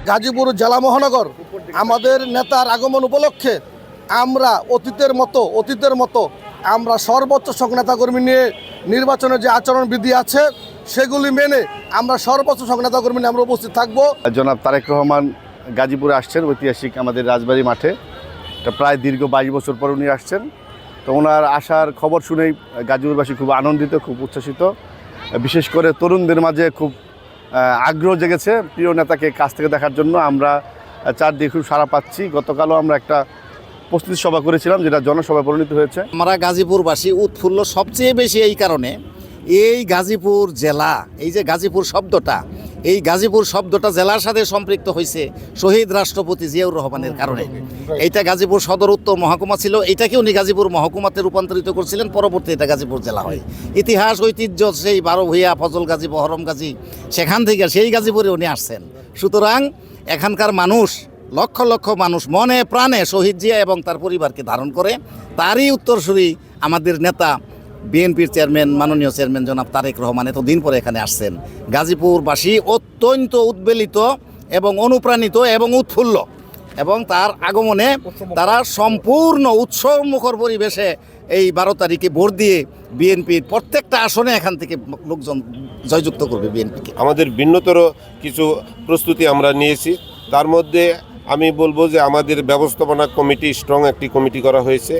গাজীপুর জেলা মহানগর আমাদের নেতার আগমন উপলক্ষে আমরা অতীতের মতো আমরা সর্বোচ্চ সংখ্যক নেতাকর্মী নিয়ে নির্বাচনের যে আচরণবিধি আছে সেগুলি মেনে আমরা সর্বোচ্চ সংখ্যক নেতাকর্মী নিয়ে আমরা উপস্থিত থাকব। জনাব তারেক রহমান গাজীপুরে আসছেন, ঐতিহাসিক আমাদের রাজবাড়ী মাঠে। এটা প্রায় দীর্ঘ 22 বছর পর উনি আসছেন। তো ওনার আসার খবর শুনেই গাজীপুরবাসী খুব আনন্দিত, খুব উচ্ছ্বসিত। বিশেষ করে তরুণদের মাঝে খুব আগ্রহ জেগেছে প্রিয় নেতাকে কাছ থেকে দেখার জন্য। আমরা চারদিকে খুব সাড়া পাচ্ছি। গতকালও আমরা একটা প্রস্তুতি সভা করেছিলাম, যেটা জনসভায় পরিণত হয়েছে। আমরা গাজীপুরবাসী উৎফুল্ল সবচেয়ে বেশি এই কারণে, এই গাজীপুর জেলা, এই যে গাজীপুর শব্দটা, এই গাজীপুর শব্দটা জেলার সাথে সম্পৃক্ত হয়েছে শহীদ রাষ্ট্রপতি জিয়াউর রহমানের কারণে। এইটা গাজীপুর সদর উত্তর মহকুমা ছিল, এইটাকে উনি গাজীপুর মহকুমাতে রূপান্তরিত করছিলেন, পরবর্তী এটা গাজীপুর জেলা হয়। ইতিহাস ঐতিহ্য সেই 12 ভূঁইয়া, ফজল গাজী, বহরম গাজী, সেখান থেকে সেই গাজীপুরে উনি আসছেন। সুতরাং এখানকার মানুষ, লক্ষ লক্ষ মানুষ মনে প্রাণে শহীদ জিয়া এবং তার পরিবারকে ধারণ করে। তারই উত্তরসূরি আমাদের নেতা বিএনপির চেয়ারম্যান, মাননীয় চেয়ারম্যান জনাব তারেক রহমান এতদিন পরে এখানে আসছেন। গাজীপুরবাসী অত্যন্ত উদ্বেলিত এবং অনুপ্রাণিত এবং উৎফুল্ল, এবং তার আগমনে তারা সম্পূর্ণ উৎসবমুখর পরিবেশে এই 12 তারিখে ভোট দিয়ে বিএনপির প্রত্যেকটা আসনে এখান থেকে লোকজন জয়যুক্ত করবে বিএনপিকে। আমাদের ভিন্নতর কিছু প্রস্তুতি আমরা নিয়েছি। তার মধ্যে আমি বলবো যে আমাদের ব্যবস্থাপনা কমিটি, স্ট্রং একটি কমিটি করা হয়েছে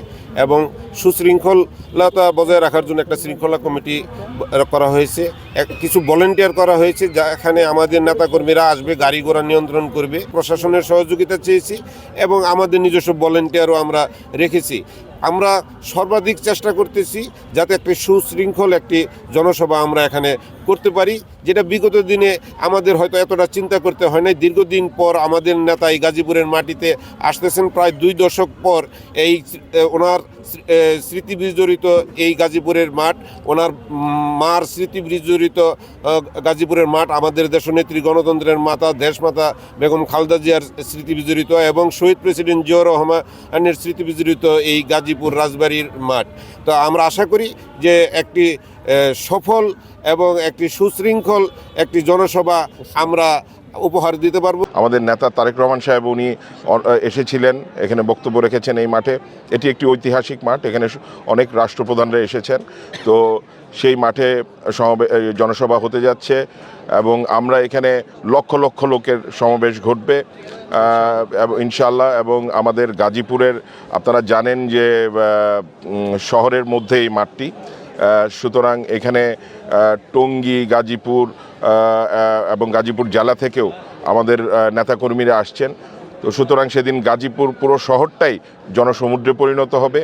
এবং সুশৃঙ্খলতা বজায় রাখার জন্য একটা শৃঙ্খলা কমিটি করা হয়েছে। কিছু ভলেন্টিয়ার করা হয়েছে, যা এখানে আমাদের নেতাকর্মীরা আসবে, গাড়ি ঘোড়া নিয়ন্ত্রণ করবে। প্রশাসনের সহযোগিতা চেয়েছি এবং আমাদের নিজস্ব ভলেন্টিয়ারও আমরা রেখেছি। আমরা সর্বাধিক চেষ্টা করতেছি যাতে একটি সুশৃঙ্খল একটি জনসভা আমরা এখানে করতে পারি, যেটা বিগত দিনে আমাদের হয়তো এতটা চিন্তা করতে হয় নাই। দীর্ঘদিন পর আমাদের নেতা এই গাজীপুরের মাটিতে আসতেছেন, প্রায় 2 দশক পর। এই ওনার স্মৃতি বিজড়িত এই গাজীপুরের মাঠ, ওনার মার স্মৃতি বিজড়িত গাজীপুরের মাঠ, আমাদের দেশনেত্রী, গণতন্ত্রের মাতা, দেশমাতা বেগম খালেদা জিয়ার স্মৃতি বিজড়িত এবং শহীদ প্রেসিডেন্ট জিয়াউর রহমানের স্মৃতি বিজড়িত এই গাজীপুর রাজবাড়ির মাঠ। তো আমরা আশা করি যে একটি সফল এবং একটি সুশৃঙ্খল একটি জনসভা আমরা উপহার দিতে পারবো। আমাদের নেতা তারেক রহমান সাহেব উনি এসেছিলেন, এখানে বক্তব্য রেখেছেন এই মাঠে। এটি একটি ঐতিহাসিক মাঠ, এখানে অনেক রাষ্ট্রপ্রধানরা এসেছেন। তো সেই মাঠে জনসভা হতে যাচ্ছে এবং আমরা এখানে লক্ষ লক্ষ লোকের সমাবেশ ঘটবে ইনশাআল্লাহ। এবং আমাদের গাজীপুরের, আপনারা জানেন যে শহরের মধ্যে এই মাঠটি, সুতরাং এখানে টঙ্গী, গাজীপুর এবং গাজীপুর জেলা থেকেও আমাদের নেতাকর্মীরা আসছেন। তো সুতরাং সেদিন গাজীপুর পুরো শহরটাই জনসমুদ্রে পরিণত হবে।